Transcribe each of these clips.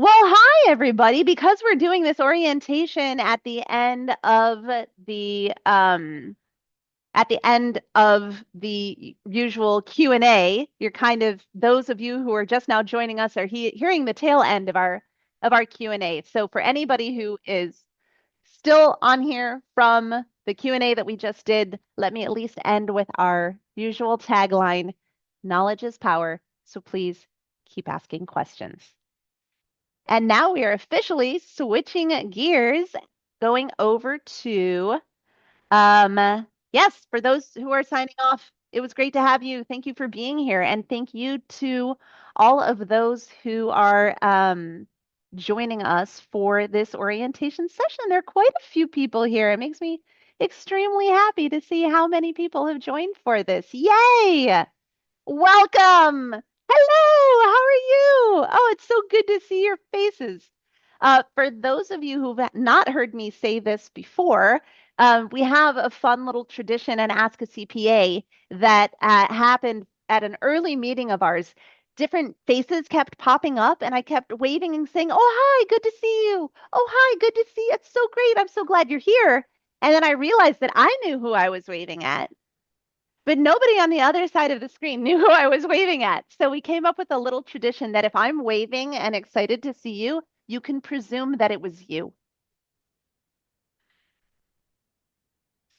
Well, hi everybody. Because we're doing this orientation at the end of the usual Q&A, you're kind of those of you who are just now joining us are hearing the tail end of our Q&A. So for anybody who is still on here from the Q&A that we just did, let me at least end with our usual tagline, knowledge is power, so please keep asking questions. And now we are officially switching gears, going over to, yes, for those who are signing off, it was great to have you. Thank you for being here. And thank you to all of those who are joining us for this orientation session. There are quite a few people here. It makes me extremely happy to see how many people have joined for this. Yay! Welcome. Hello, how are you? Oh, it's so good to see your faces. For those of you who've not heard me say this before, we have a fun little tradition in Ask a CPA that happened at an early meeting of ours. Different faces kept popping up, and I kept waving and saying, "Oh, hi, good to see you. Oh, hi, good to see you. It's so great. I'm so glad you're here." And then I realized that I knew who I was waving at. But nobody on the other side of the screen knew who I was waving at. So we came up with a little tradition that if I'm waving and excited to see you, you can presume that it was you.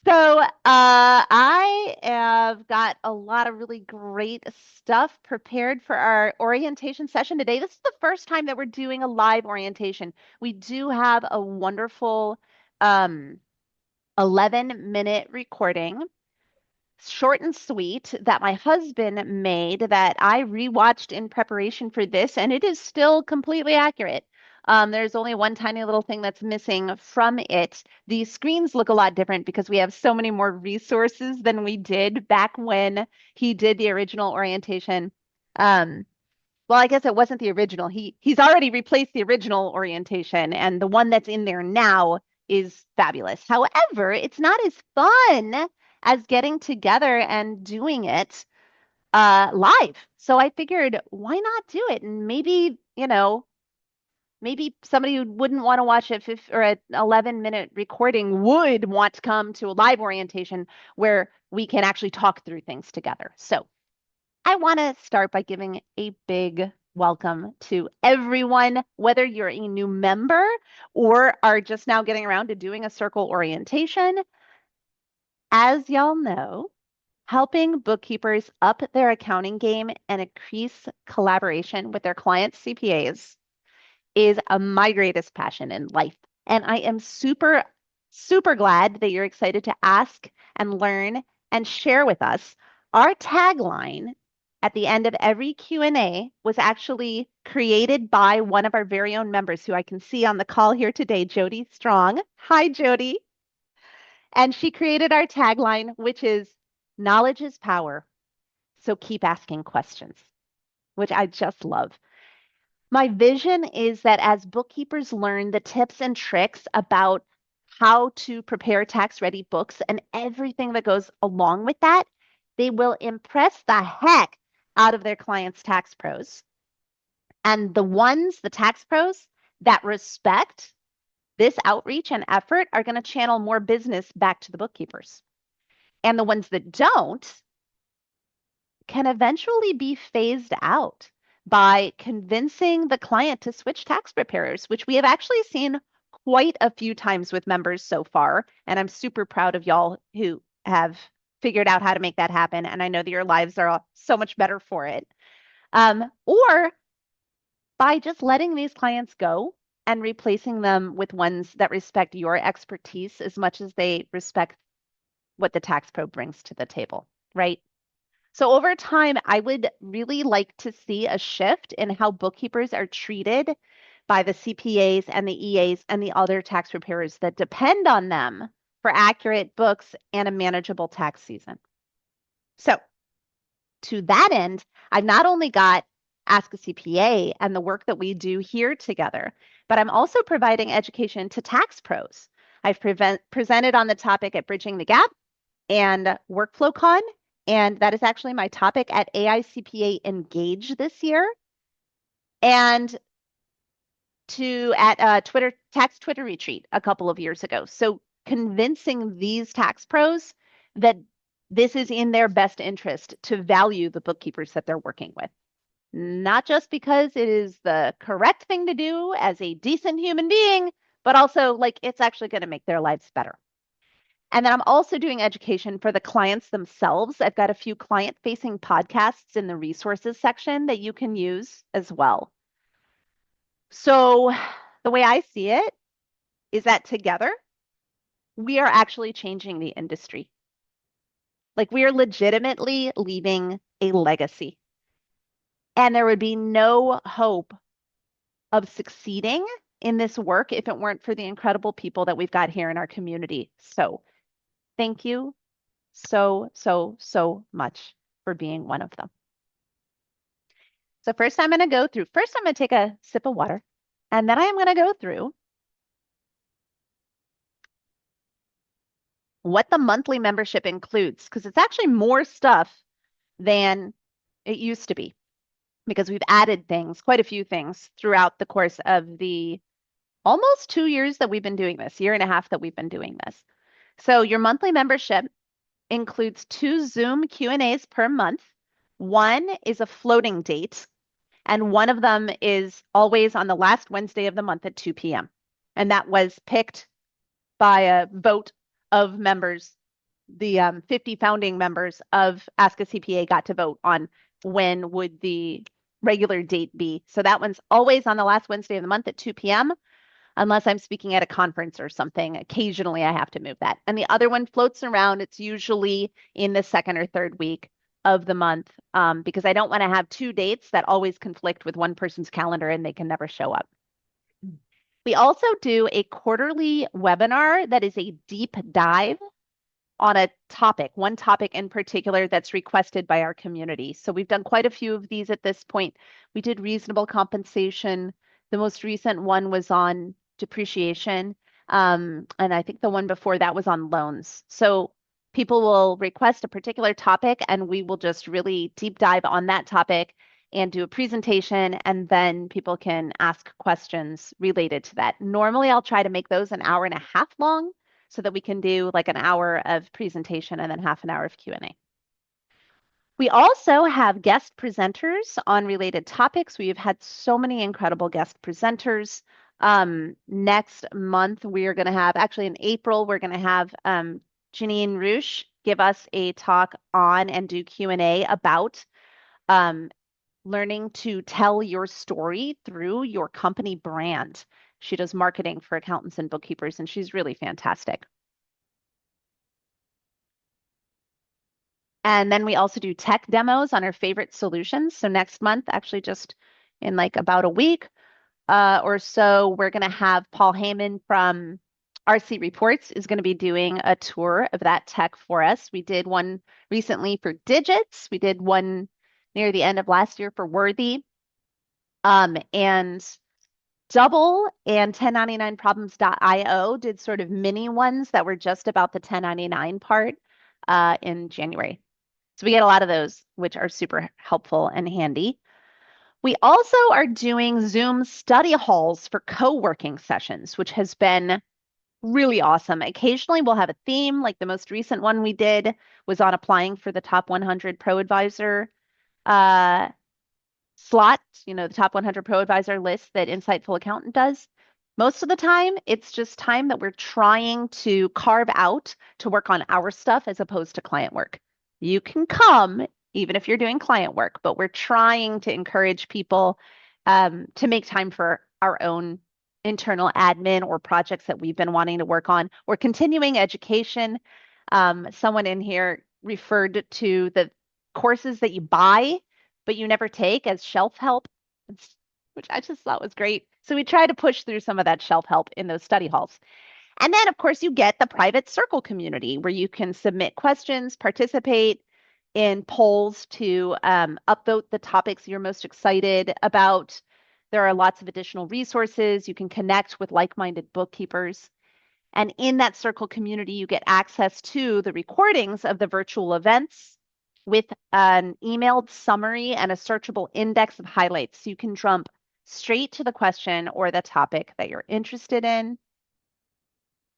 So I have got a lot of really great stuff prepared for our orientation session today. This is the first time that we're doing a live orientation. We do have a wonderful 11-minute recording, short and sweet, that my husband made that I rewatched in preparation for this, and it is still completely accurate. There's only one tiny little thing that's missing from it. The screens look a lot different because we have so many more resources than we did back when he did the original orientation. Um, well, I guess it wasn't the original. He's already replaced the original orientation, and the one that's in there now is fabulous. However, it's not as fun as getting together and doing it live. So I figured, why not do it? And maybe, maybe somebody who wouldn't want to watch it or an 11-minute recording would want to come to a live orientation where we can actually talk through things together. So I want to start by giving a big welcome to everyone, whether you're a new member or are just now getting around to doing a circle orientation. As y'all know, helping bookkeepers up their accounting game and increase collaboration with their clients' CPAs is my greatest passion in life. And I am super, super glad that you're excited to ask and learn and share with us. Our tagline at the end of every Q&A was actually created by one of our very own members who I can see on the call here today, Jody Strong. Hi, Jody. And she created our tagline, which is knowledge is power. So keep asking questions, which I just love. My vision is that as bookkeepers learn the tips and tricks about how to prepare tax ready books and everything that goes along with that, they will impress the heck out of their clients' tax pros. And the tax pros that respect this outreach and effort are going to channel more business back to the bookkeepers. And the ones that don't can eventually be phased out by convincing the client to switch tax preparers, which we have actually seen quite a few times with members so far. And I'm super proud of y'all who have figured out how to make that happen. And I know that your lives are so much better for it. Or by just letting these clients go and replacing them with ones that respect your expertise as much as they respect what the tax pro brings to the table, right? So over time, I would really like to see a shift in how bookkeepers are treated by the CPAs and the EAs and the other tax preparers that depend on them for accurate books and a manageable tax season. So to that end, I've not only got Ask a CPA and the work that we do here together, but I'm also providing education to tax pros. I've presented on the topic at Bridging the Gap and WorkflowCon, and that is actually my topic at AICPA Engage this year. And at a Twitter retreat a couple of years ago. So convincing these tax pros that this is in their best interest to value the bookkeepers that they're working with. Not just because it is the correct thing to do as a decent human being, but also like it's actually going to make their lives better. And then I'm also doing education for the clients themselves. I've got a few client-facing podcasts in the resources section that you can use as well. So the way I see it is that together, we are actually changing the industry. Like we are legitimately leaving a legacy. And there would be no hope of succeeding in this work if it weren't for the incredible people that we've got here in our community. So thank you so much for being one of them. So first I'm going to take a sip of water, and then I'm going to go through what the monthly membership includes, because it's actually more stuff than it used to be, because we've added things, quite a few things, throughout the course of the almost 2 years that we've been doing this, year and a half that we've been doing this. So your monthly membership includes 2 Zoom Q&As per month. One is a floating date, and one of them is always on the last Wednesday of the month at 2 p.m. And that was picked by a vote of members. The 50 founding members of Ask a CPA got to vote on when would the regular date be. So that one's always on the last Wednesday of the month at 2 p.m. unless I'm speaking at a conference or something. Occasionally I have to move that. And the other one floats around. It's usually in the second or third week of the month because I don't want to have 2 dates that always conflict with one person's calendar and they can never show up. We also do a quarterly webinar that is a deep dive on a topic, one topic in particular that's requested by our community. So we've done quite a few of these at this point. We did reasonable compensation. The most recent one was on depreciation. And I think the one before that was on loans. So people will request a particular topic and we will just really deep dive on that topic and do a presentation, and then people can ask questions related to that. Normally I'll try to make those an hour and a half long so that we can do like an hour of presentation and then half an hour of Q&A. We also have guest presenters on related topics. We have had so many incredible guest presenters. Next month, we are going to have, actually in April, we're going to have Janine Roosh give us a talk on and do Q&A about learning to tell your story through your company brand. She does marketing for accountants and bookkeepers, and she's really fantastic. And then we also do tech demos on our favorite solutions. So next month, actually just in like about a week or so, we're going to have Paul Heyman from RC Reports is going to be doing a tour of that tech for us. We did one recently for Digits. We did one near the end of last year for Worthy. And Double and 1099problems.io did sort of mini ones that were just about the 1099 part in January. So we get a lot of those, which are super helpful and handy. We also are doing Zoom study halls for co-working sessions, which has been really awesome. Occasionally we'll have a theme, like the most recent one we did was on applying for the top 100 Pro Advisor slot, the top 100 Pro Advisor list that Insightful Accountant does. Most of the time, it's just time that we're trying to carve out to work on our stuff as opposed to client work. You can come even if you're doing client work, but we're trying to encourage people to make time for our own internal admin or projects that we've been wanting to work on. We're continuing education. Someone in here referred to the courses that you buy but you never take as shelf help, which I just thought was great. So we try to push through some of that shelf help in those study halls. And then, of course, you get the private circle community where you can submit questions, participate in polls to upvote the topics you're most excited about. There are lots of additional resources. You can connect with like-minded bookkeepers. And in that circle community, you get access to the recordings of the virtual events with an emailed summary and a searchable index of highlights. So you can jump straight to the question or the topic that you're interested in.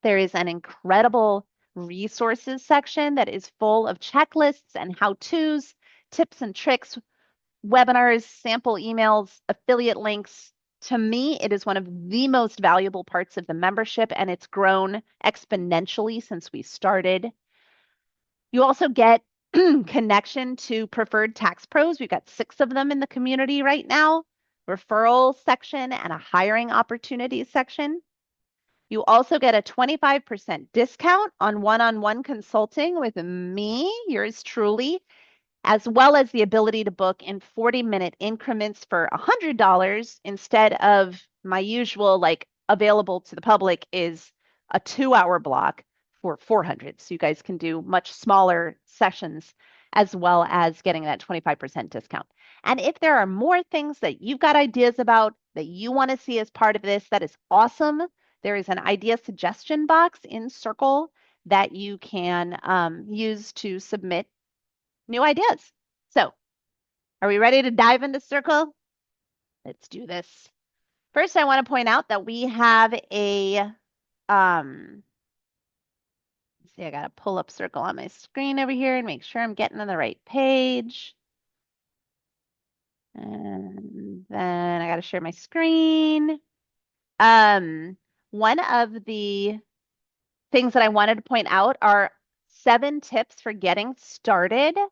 There is an incredible resources section that is full of checklists and how-tos, tips and tricks, webinars, sample emails, affiliate links. To me, it is one of the most valuable parts of the membership, and it's grown exponentially since we started. You also get connection to preferred tax pros. We've got 6 of them in the community right now, referral section, and a hiring opportunities section. You also get a 25% discount on one-on-one consulting with me, yours truly, as well as the ability to book in 40-minute increments for $100 instead of my usual, like, available to the public is a 2-hour block for $400. So you guys can do much smaller sessions as well as getting that 25% discount. And if there are more things that you've got ideas about that you want to see as part of this, that is awesome. There is an idea suggestion box in Circle that you can use to submit new ideas. So, are we ready to dive into Circle? Let's do this. First, I want to point out that we have a, let's see, I got to pull up Circle on my screen over here and make sure I'm getting on the right page. And then I got to share my screen. One of the things that I wanted to point out are 7 tips for getting started, which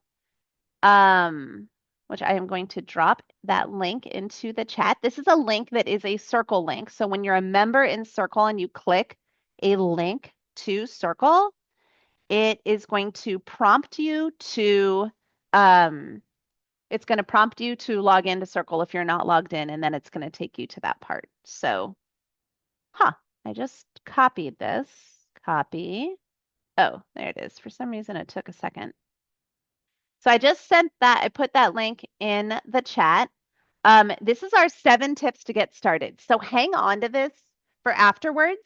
I am going to drop that link into the chat. This is a link that is a Circle link. So when you're a member in Circle and you click a link to Circle, it is going to prompt you to, it's going to prompt you to log into Circle if you're not logged in, and then it's going to take you to that part. So, I just copied this. Copy. Oh, there it is. For some reason, it took a second. So I just sent that, I put that link in the chat. This is our 7 tips to get started. So hang on to this for afterwards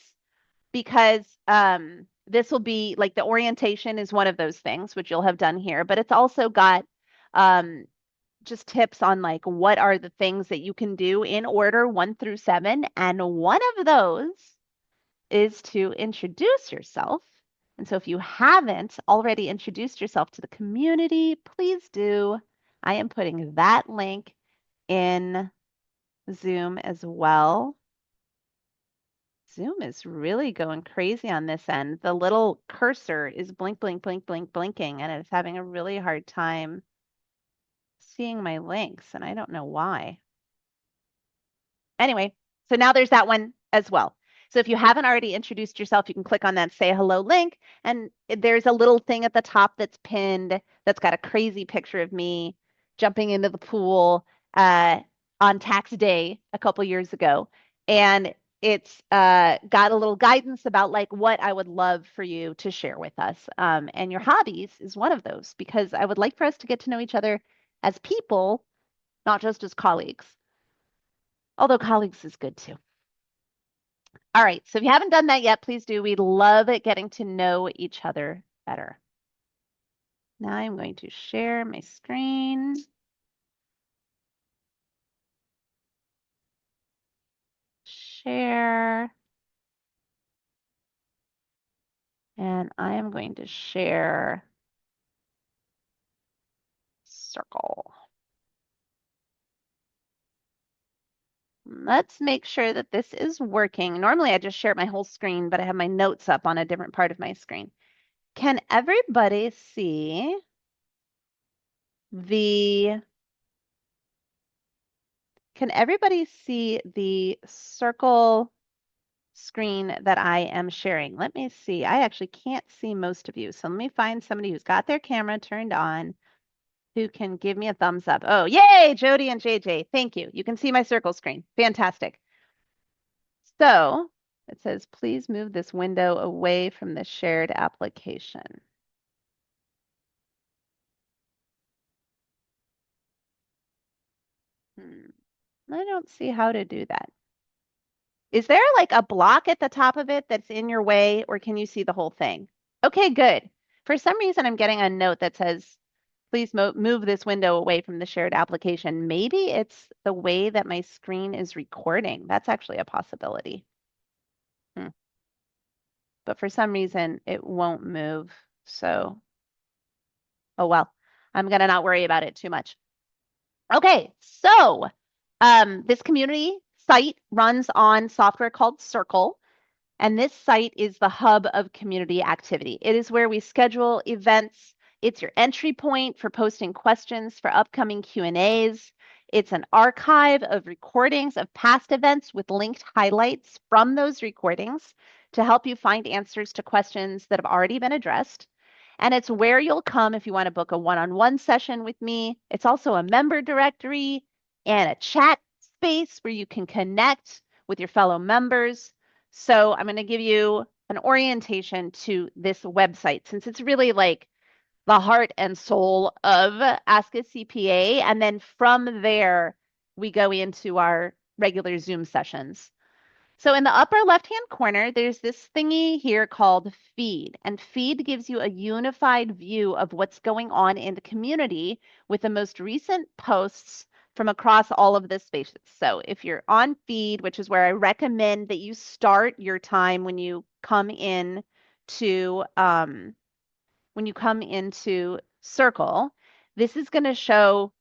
because this will be like the orientation is one of those things, which you'll have done here, but it's also got just tips on like what are the things that you can do in order 1 through 7. And one of those is to introduce yourself. And so if you haven't already introduced yourself to the community, please do. I am putting that link in Zoom as well. Zoom is really going crazy on this end. The little cursor is blink, blink, blink, blink, blinking, and it's having a really hard time seeing my links, and I don't know why. Anyway, so now there's that one as well. So if you haven't already introduced yourself, you can click on that say hello link, and there's a little thing at the top that's pinned that's got a crazy picture of me jumping into the pool on tax day a couple years ago. And it's got a little guidance about like what I would love for you to share with us. And your hobbies is one of those because I would like for us to get to know each other as people, not just as colleagues. Although colleagues is good too. All right, so if you haven't done that yet, please do. We love it getting to know each other better. Now I'm going to share my screen. Share. And I am going to share Circle. Let's make sure that this is working. Normally I just share my whole screen, but I have my notes up on a different part of my screen. Can everybody see the Circle screen that I am sharing? Let me see. I actually can't see most of you. So let me find somebody who's got their camera turned on who can give me a thumbs up. Oh, yay, Jody and JJ. Thank you. You can see my Circle screen. Fantastic. So it says, please move this window away from the shared application. I don't see how to do that. Is there like a block at the top of it that's in your way, or can you see the whole thing? Okay, good. For some reason, I'm getting a note that says, Please move this window away from the shared application. Maybe it's the way that my screen is recording. That's actually a possibility. But for some reason it won't move. So, oh well, I'm gonna not worry about it too much. Okay, so this community site runs on software called Circle. And this site is the hub of community activity. It is where we schedule events. It's your entry point for posting questions for upcoming Q&As. It's an archive of recordings of past events with linked highlights from those recordings to help you find answers to questions that have already been addressed. And it's where you'll come if you want to book a one-on-one session with me. It's also a member directory and a chat space where you can connect with your fellow members. So I'm going to give you an orientation to this website since it's really like the heart and soul of Ask a CPA. And then from there, we go into our regular Zoom sessions. So in the upper left-hand corner, there's this thingy here called Feed. And Feed gives you a unified view of what's going on in the community with the most recent posts from across all of the spaces. So if you're on Feed, which is where I recommend that you start your time when you come in to Circle, this is going to show,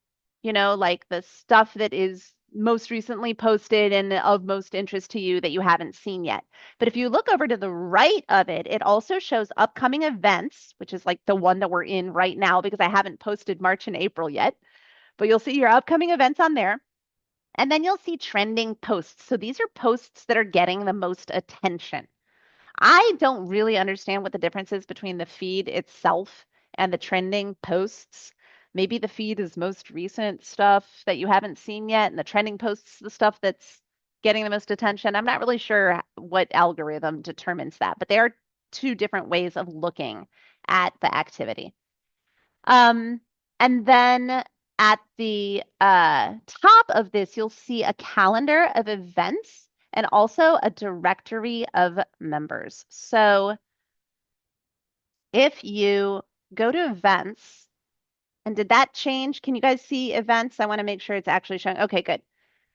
like the stuff that is most recently posted and of most interest to you that you haven't seen yet. But if you look over to the right of it, it also shows upcoming events, which is like the one that we're in right now because I haven't posted March and April yet. But you'll see your upcoming events on there. And then you'll see trending posts. So these are posts that are getting the most attention. I don't really understand what the difference is between the feed itself and the trending posts. Maybe the feed is most recent stuff that you haven't seen yet, and the trending posts, the stuff that's getting the most attention. I'm not really sure what algorithm determines that, but there are two different ways of looking at the activity. And then at the top of this, you'll see a calendar of events and also a directory of members. So if you go to events, and did that change? Can you guys see events? I want to make sure it's actually showing. Okay, good.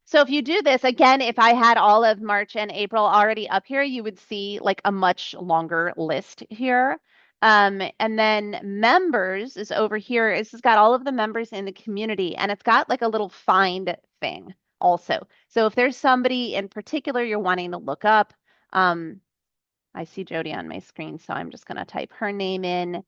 So if you do this, again, if I had all of March and April already up here, you would see like a much longer list here. And then members is over here. It's just got all of the members in the community, and it's got like a little find thing also. So if there's somebody in particular you're wanting to look up, I see Jody on my screen, so I'm just going to type her name in.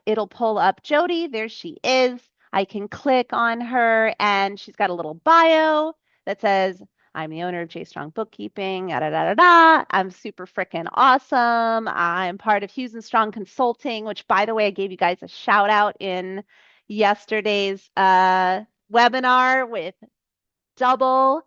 It'll pull up Jody. There she is. I can click on her, and she's got a little bio that says, I'm the owner of J Strong Bookkeeping. Da, da, da, da, da. I'm super freaking awesome. I'm part of Hughes and Strong Consulting, which, by the way, I gave you guys a shout out in yesterday's webinar with Double.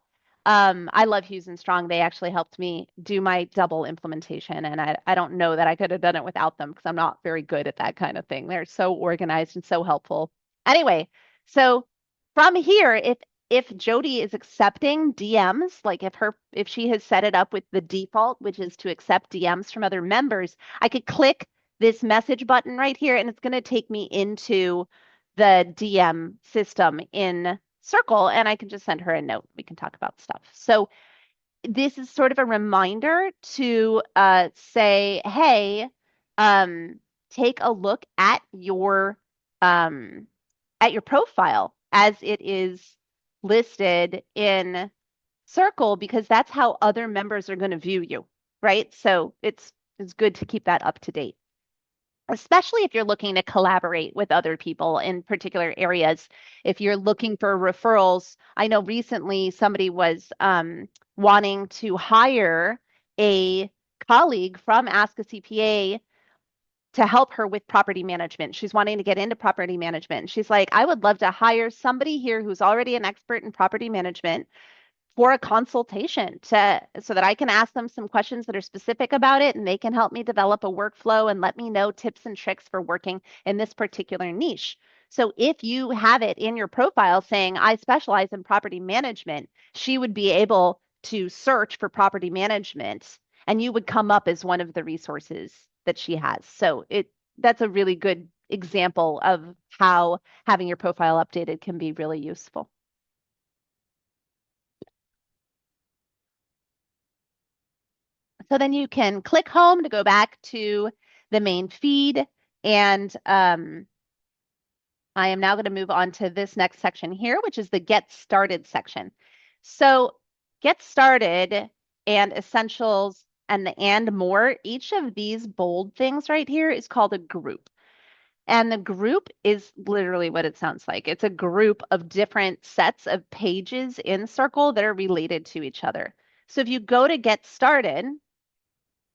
I love Hughes and Strong. They actually helped me do my double implementation, and I don't know that I could have done it without them because I'm not very good at that kind of thing. They're so organized and so helpful. Anyway, so from here, if Jody is accepting DMs, like if she has set it up with the default, which is to accept DMs from other members, I could click this message button right here, and it's going to take me into the DM system in Circle, and I can just send her a note. We can talk about stuff. So this is sort of a reminder to say, hey, take a look at your profile as it is listed in Circle, because that's how other members are going to view you, right? So it's good to keep that up to date, especially if you're looking to collaborate with other people in particular areas. If you're looking for referrals, I know recently somebody was wanting to hire a colleague from Ask a CPA to help her with property management. She's wanting to get into property management. She's like, I would love to hire somebody here who's already an expert in property management for a consultation so that I can ask them some questions that are specific about it, and they can help me develop a workflow and let me know tips and tricks for working in this particular niche. So if you have it in your profile saying, I specialize in property management, she would be able to search for property management, and you would come up as one of the resources that she has. So that's a really good example of how having your profile updated can be really useful. So then you can click home to go back to the main feed. And I am now going to move on to this next section here, which is the Get Started section. So Get Started and Essentials and the and more, each of these bold things right here is called a group. And the group is literally what it sounds like. It's a group of different sets of pages in Circle that are related to each other. So if you go to Get Started,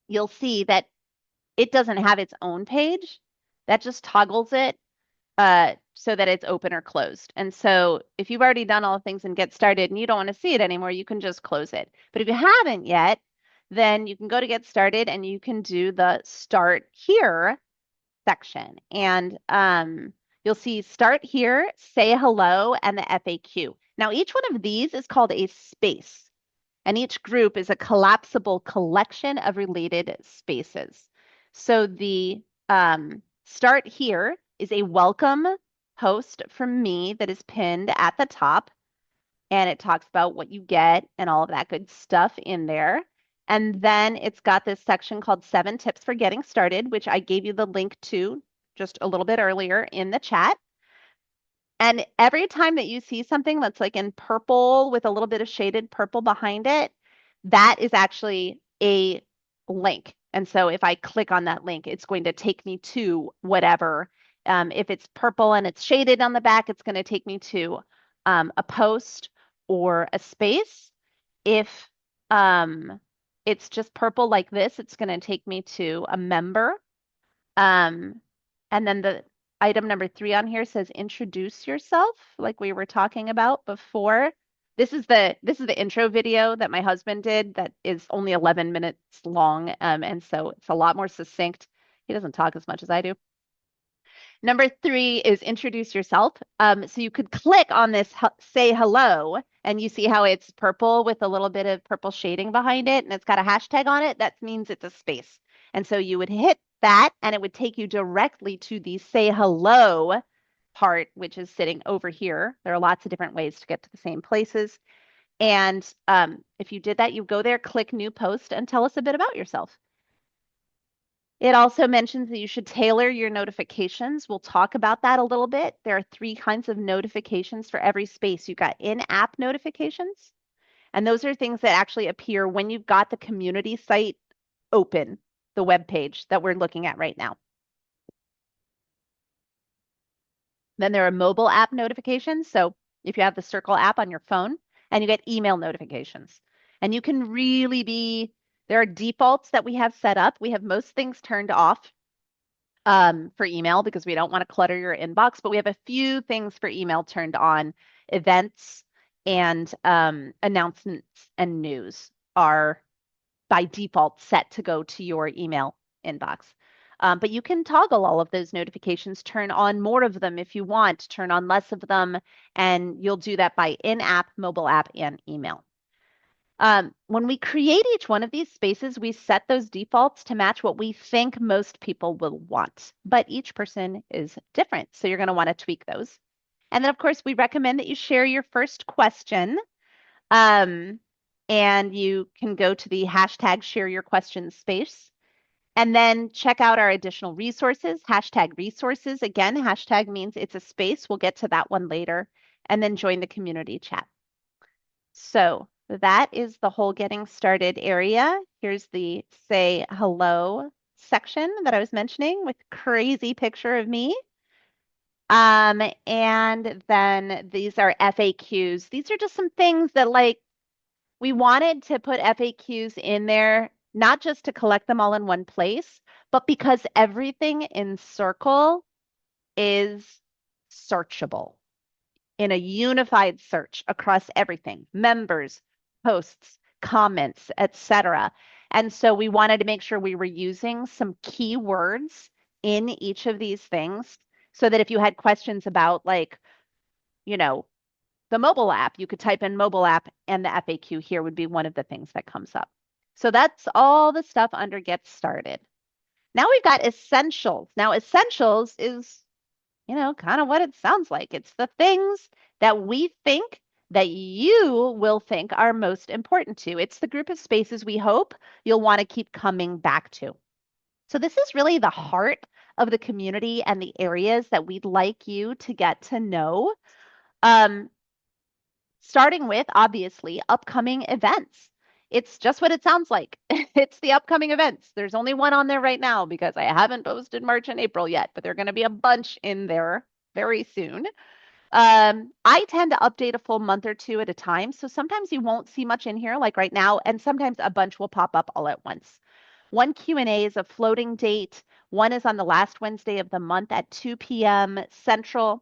you'll see that it doesn't have its own page. That just toggles it so that it's open or closed. And so if you've already done all the things and Get Started and you don't want to see it anymore, you can just close it. But if you haven't yet, then you can go to Get Started and you can do the Start Here section. And you'll see Start Here, Say Hello, and the FAQ. Now, each one of these is called a space. And each group is a collapsible collection of related spaces. So the Start Here is a welcome post from me that is pinned at the top. And it talks about what you get and all of that good stuff in there. And then it's got this section called 7 Tips for Getting Started, which I gave you the link to just a little bit earlier in the chat. And every time that you see something that's like in purple with a little bit of shaded purple behind it, that is actually a link. And so if I click on that link, it's going to take me to whatever. If it's purple and it's shaded on the back, it's going to take me to a post or a space. If it's just purple like this, it's going to take me to a member. And then the item number 3 on here says introduce yourself, like we were talking about before. This is the intro video that my husband did that is only 11 minutes long. And so it's a lot more succinct. He doesn't talk as much as I do. Number 3 is introduce yourself. So you could click on this say hello, and you see how it's purple with a little bit of purple shading behind it, and it's got a hashtag on it. That means it's a space. And so you would hit that, and it would take you directly to the say hello part, which is sitting over here. There are lots of different ways to get to the same places. And if you did that, you go there, click new post, and tell us a bit about yourself. It also mentions that you should tailor your notifications. We'll talk about that a little bit. There are 3 kinds of notifications for every space. You've got in-app notifications, and those are things that actually appear when you've got the community site open, the web page that we're looking at right now. Then there are mobile app notifications. So if you have the Circle app on your phone, and you get email notifications, and you can really be there are defaults that we have set up. We have most things turned off for email because we don't want to clutter your inbox, but we have a few things for email turned on. Events and announcements and news are by default set to go to your email inbox. But you can toggle all of those notifications, turn on more of them if you want, turn on less of them, and you'll do that by in-app, mobile app, and email. When we create each one of these spaces, we set those defaults to match what we think most people will want, but each person is different. So you're going to want to tweak those. And then, of course, we recommend that you share your first question. And you can go to the hashtag share your questions space and then check out our additional resources, hashtag resources. Again, hashtag means it's a space. We'll get to that one later. And then join the community chat. So that is the whole getting started area. Here's the say hello section that I was mentioning with crazy picture of me. And then these are FAQs. These are just some things that like we wanted to put FAQs in there, not just to collect them all in one place, but because everything in Circle is searchable in a unified search across everything, members, posts, comments, etc. And so we wanted to make sure we were using some keywords in each of these things so that if you had questions about like, you know, the mobile app, you could type in mobile app and the FAQ here would be one of the things that comes up. So that's all the stuff under Get Started. Now we've got Essentials. Now Essentials is kind of what it sounds like. It's the things that we think that you will think are most important to. It's the group of spaces we hope you'll want to keep coming back to. So this is really the heart of the community and the areas that we'd like you to get to know. Um, Starting with, obviously, upcoming events. It's just what it sounds like. It's the upcoming events. There's only one on there right now because I haven't posted March and April yet, but there are going to be a bunch in there very soon. I tend to update a full month or two at a time. So sometimes you won't see much in here like right now, and sometimes a bunch will pop up all at once. One Q&A is a floating date. One is on the last Wednesday of the month at 2 p.m. Central.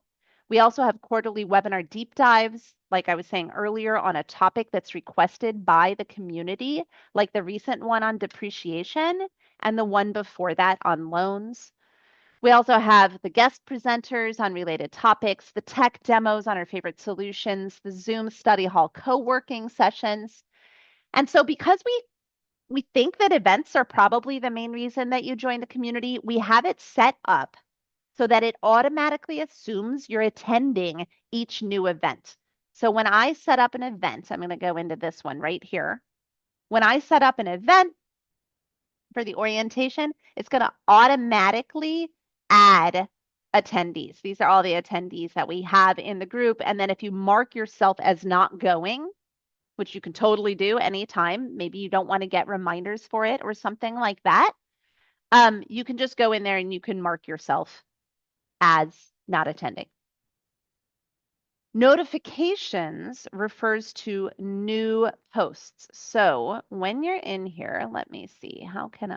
We also have quarterly webinar deep dives, like I was saying earlier, on a topic that's requested by the community, like the recent one on depreciation and the one before that on loans. We also have the guest presenters on related topics, the tech demos on our favorite solutions, the Zoom study hall co-working sessions. And so because we think that events are probably the main reason that you join the community, we have it set up so that it automatically assumes you're attending each new event. So when I set up an event, I'm going to go into this one right here. When I set up an event for the orientation, it's going to automatically add attendees. These are all the attendees that we have in the group. And then if you mark yourself as not going, which you can totally do anytime, maybe you don't want to get reminders for it or something like that, you can just go in there and you can mark yourself as not attending. Notifications refers to new posts. So when you're in here, let me see, how can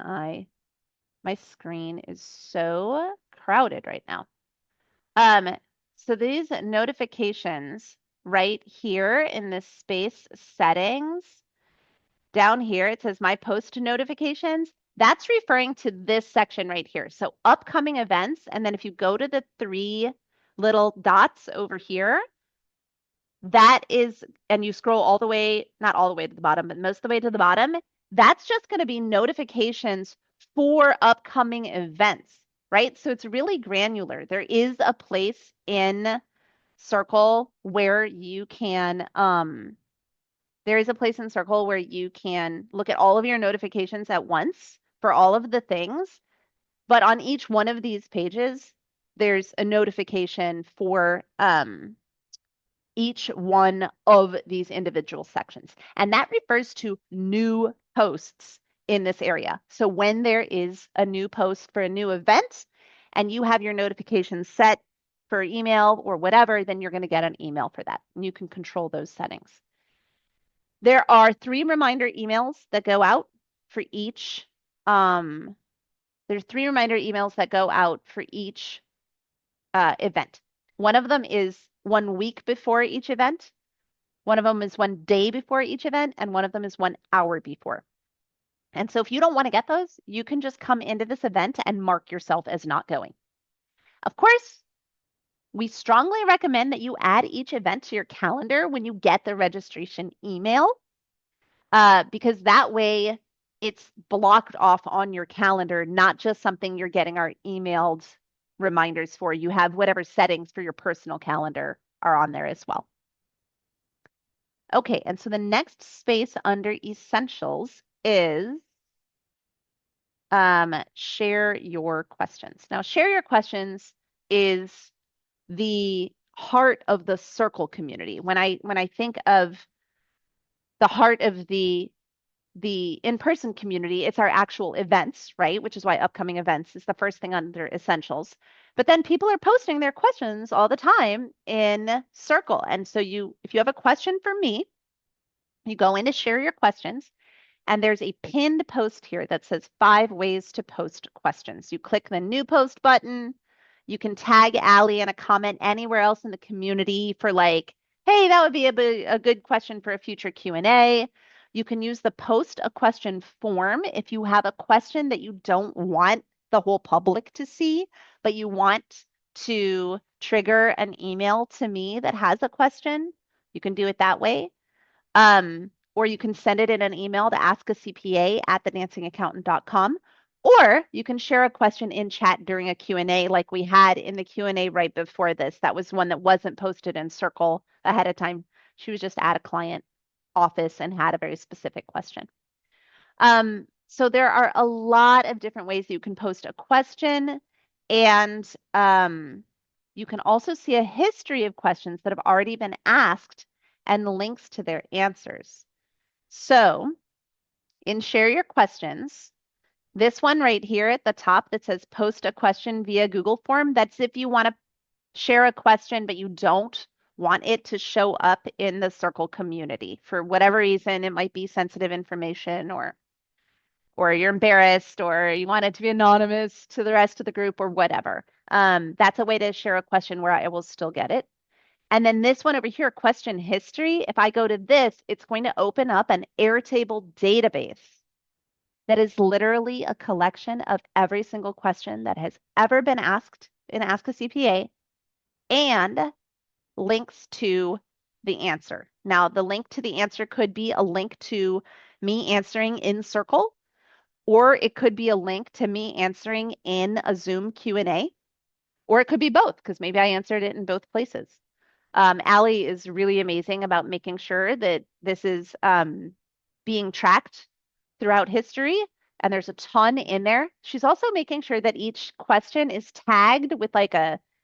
my screen is so crowded right now. So these notifications right here in this space settings, down here, it says my post notifications. That's referring to this section right here. So upcoming events. And then if you go to the three little dots over here, that is, and you scroll all the way, not all the way to the bottom, but most of the way to the bottom, that's just going to be notifications for upcoming events, right? So it's really granular. There is a place in Circle where you can, there is a place in Circle where you can look at all of your notifications at once for all of the things. But on each one of these pages, there's a notification for each one of these individual sections. And that refers to new posts in this area. So when there is a new post for a new event and you have your notifications set for email or whatever, then you're going to get an email for that. And you can control those settings. There are 3 reminder emails that go out for each. There's 3 reminder emails that go out for each event. One of them is 1 week before each event. One of them is 1 day before each event, and one of them is 1 hour before. And so if you don't want to get those, you can just come into this event and mark yourself as not going. Of course, we strongly recommend that you add each event to your calendar when you get the registration email, because that way it's blocked off on your calendar, not just something you're getting our emailed reminders for. You have whatever settings for your personal calendar are on there as well. Okay, and so the next space under essentials is share your questions. Now, share your questions is the heart of the Circle community. When I think of the heart of the in-person community, it's our actual events, right? Which is why upcoming events is the first thing under essentials. But then people are posting their questions all the time in Circle. And so if you have a question for me, you go in to share your questions, and there's a pinned post here that says 5 ways to post questions. You click the new post button. You can tag Allie in a comment anywhere else in the community for like, hey, that would be a good question for a future Q&A. You can use the post a question form if you have a question that you don't want the whole public to see, but you want to trigger an email to me that has a question. You can do it that way. Or you can send it in an email to askacpa@thedancingaccountant.com. Or you can share a question in chat during a Q&A like we had in the Q&A right before this. That was one that wasn't posted in Circle ahead of time. She was just at a client office and had a very specific question. So there are a lot of different ways you can post a question, and you can also see a history of questions that have already been asked and links to their answers. So in Share Your Questions, this one right here at the top that says post a question via Google form, that's if you want to share a question, but you don't want it to show up in the Circle community. For whatever reason, it might be sensitive information or you're embarrassed or you want it to be anonymous to the rest of the group or whatever. That's a way to share a question where I will still get it. And then this one over here, question history, if I go to this, it's going to open up an Airtable database that is literally a collection of every single question that has ever been asked in Ask a CPA and links to the answer. Now, the link to the answer could be a link to me answering in Circle, or it could be a link to me answering in a Zoom Q&A, or it could be both because maybe I answered it in both places. Allie is really amazing about making sure that this is being tracked throughout history, and there's a ton in there. She's also making sure that each question is tagged with like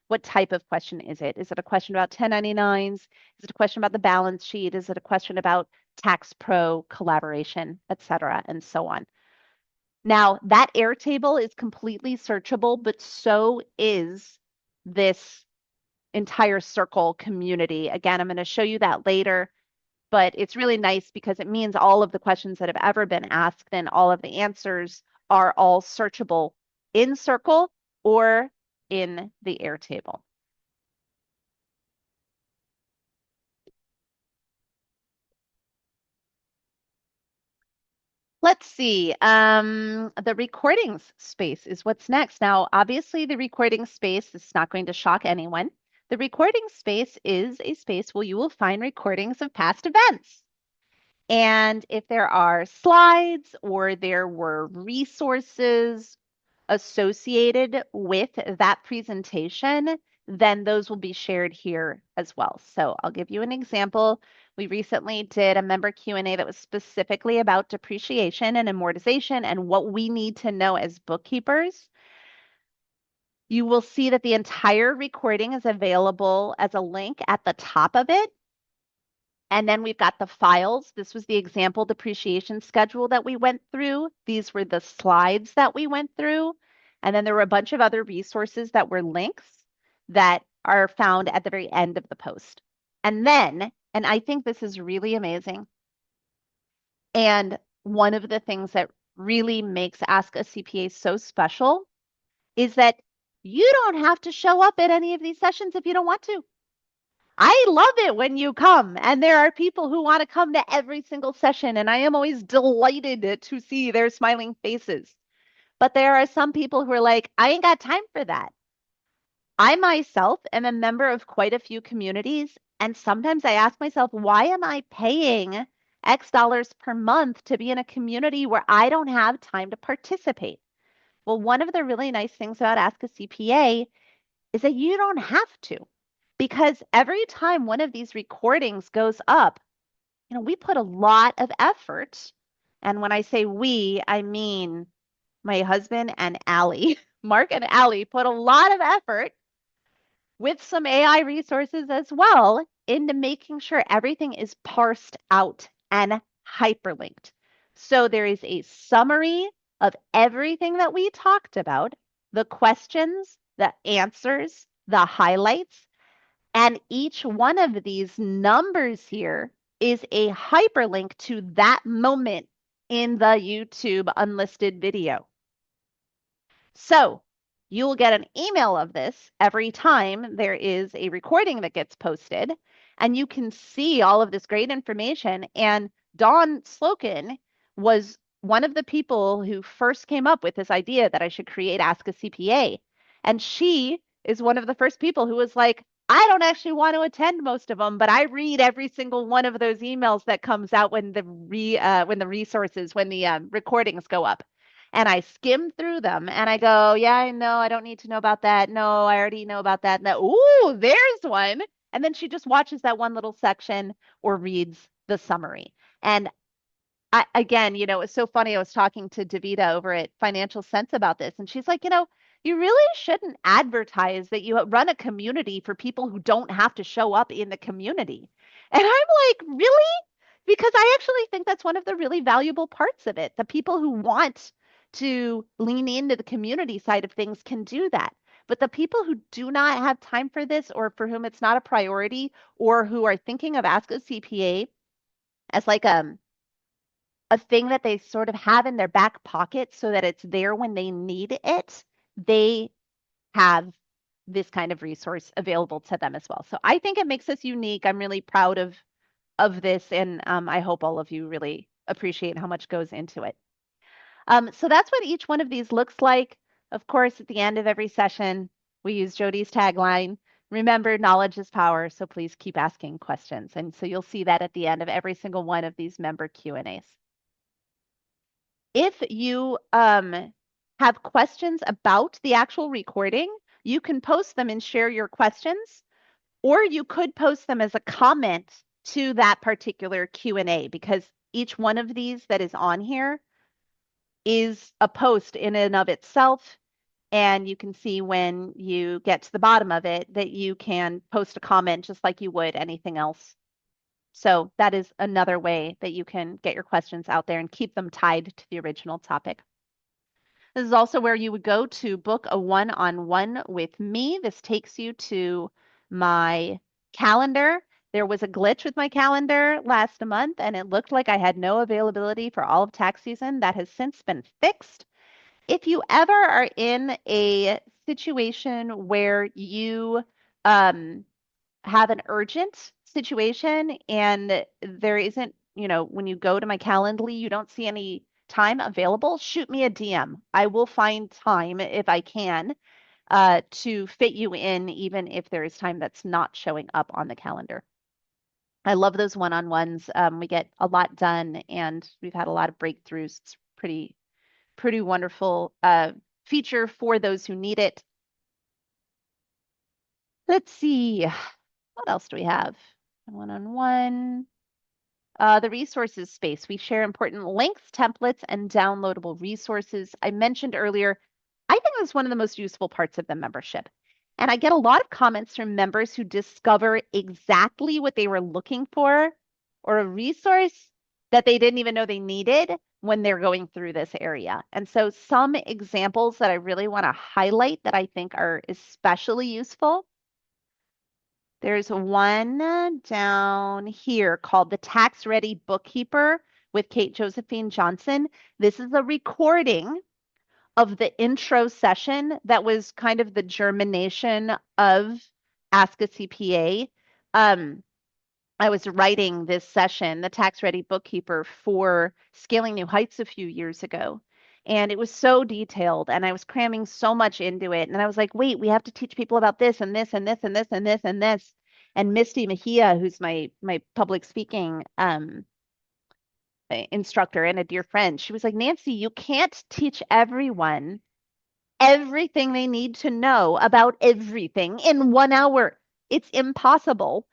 what type of question is it? Is it a question about 1099s? Is it a question about the balance sheet? Is it a question about tax pro collaboration, et cetera, and so on? Now, that Airtable is completely searchable, but so is this entire Circle community. Again, I'm going to show you that later, but it's really nice because it means all of the questions that have ever been asked and all of the answers are all searchable in Circle or in the Airtable. Let's see. The recordings space is what's next. Now, obviously, the recording space is not going to shock anyone. The recording space is a space where you will find recordings of past events. And if there are slides or there were resources associated with that presentation, then those will be shared here as well. So I'll give you an example. We recently did a member Q&A that was specifically about depreciation and amortization and what we need to know as bookkeepers. You will see that the entire recording is available as a link at the top of it. And then we've got the files. This was the example depreciation schedule that we went through. These were the slides that we went through. And then there were a bunch of other resources that were links that are found at the very end of the post. And then, and I think this is really amazing, and one of the things that really makes Ask a CPA so special is that you don't have to show up at any of these sessions if you don't want to. I love it when you come, and there are people who want to come to every single session, and I am always delighted to see their smiling faces. But there are some people who are like, I ain't got time for that. I myself am a member of quite a few communities, and sometimes I ask myself, why am I paying X dollars per month to be in a community where I don't have time to participate? Well, one of the really nice things about Ask a CPA is that you don't have to. Because every time one of these recordings goes up, we put a lot of effort. And when I say we, I mean my husband and Allie. Mark and Allie put a lot of effort with some AI resources as well into making sure everything is parsed out and hyperlinked. So there is a summary of everything that we talked about, the questions, the answers, the highlights, and each one of these numbers here is a hyperlink to that moment in the YouTube unlisted video. So you'll get an email of this every time there is a recording that gets posted, and you can see all of this great information. And Dawn Slokin was one of the people who first came up with this idea that I should create Ask a CPA. And she is one of the first people who was like, I don't actually want to attend most of them, but I read every single one of those emails that comes out when the recordings go up. and I skim through them and I go, yeah, I know, I don't need to know about that. No, I already know about that. And that, ooh, there's one. And then she just watches that one little section or reads the summary. And again, it's so funny. I was talking to Davita over at Financial Sense about this, and she's like, you really shouldn't advertise that you run a community for people who don't have to show up in the community. And I'm like, really? Because I actually think that's one of the really valuable parts of it. The people who want to lean into the community side of things can do that. But the people who do not have time for this, or for whom it's not a priority, or who are thinking of Ask a CPA as like a thing that they sort of have in their back pocket so that it's there when they need it, they have this kind of resource available to them as well. So I think it makes us unique. I'm really proud of this, and I hope all of you really appreciate how much goes into it. So that's what each one of these looks like. Of course, at the end of every session, we use Jody's tagline. Remember, knowledge is power, so please keep asking questions. And so you'll see that at the end of every single one of these member Q&As. If you have questions about the actual recording, you can post them and share your questions, or you could post them as a comment to that particular Q&A, because each one of these that is on here is a post in and of itself. And you can see when you get to the bottom of it that you can post a comment just like you would anything else. So that is another way that you can get your questions out there and keep them tied to the original topic. This is also where you would go to book a one-on-one with me. This takes you to my calendar. There was a glitch with my calendar last month, and it looked like I had no availability for all of tax season. That has since been fixed. If you ever are in a situation where you have an urgent situation and there isn't, when you go to my Calendly, you don't see any time available, shoot me a DM. I will find time if I can to fit you in, even if there is time that's not showing up on the calendar. I love those one-on-ones. We get a lot done and we've had a lot of breakthroughs. It's pretty wonderful feature for those who need it. Let's see. What else do we have? One-on-one. The resources space. We share important links, templates, and downloadable resources. I mentioned earlier, I think that's one of the most useful parts of the membership. And I get a lot of comments from members who discover exactly what they were looking for or a resource that they didn't even know they needed when they're going through this area. And so some examples that I really want to highlight that I think are especially useful. There's one down here called the Tax Ready Bookkeeper with Kate Josephine Johnson. This is a recording of the intro session that was kind of the germination of Ask a CPA. I was writing this session, the Tax Ready Bookkeeper, for Scaling New Heights a few years ago. And it was so detailed and I was cramming so much into it. And I was like, wait, we have to teach people about this and this and this and this and this and this. And Misty Mejia, who's my public speaking instructor and a dear friend, she was like, Nancy, you can't teach everyone everything they need to know about everything in 1 hour. It's impossible.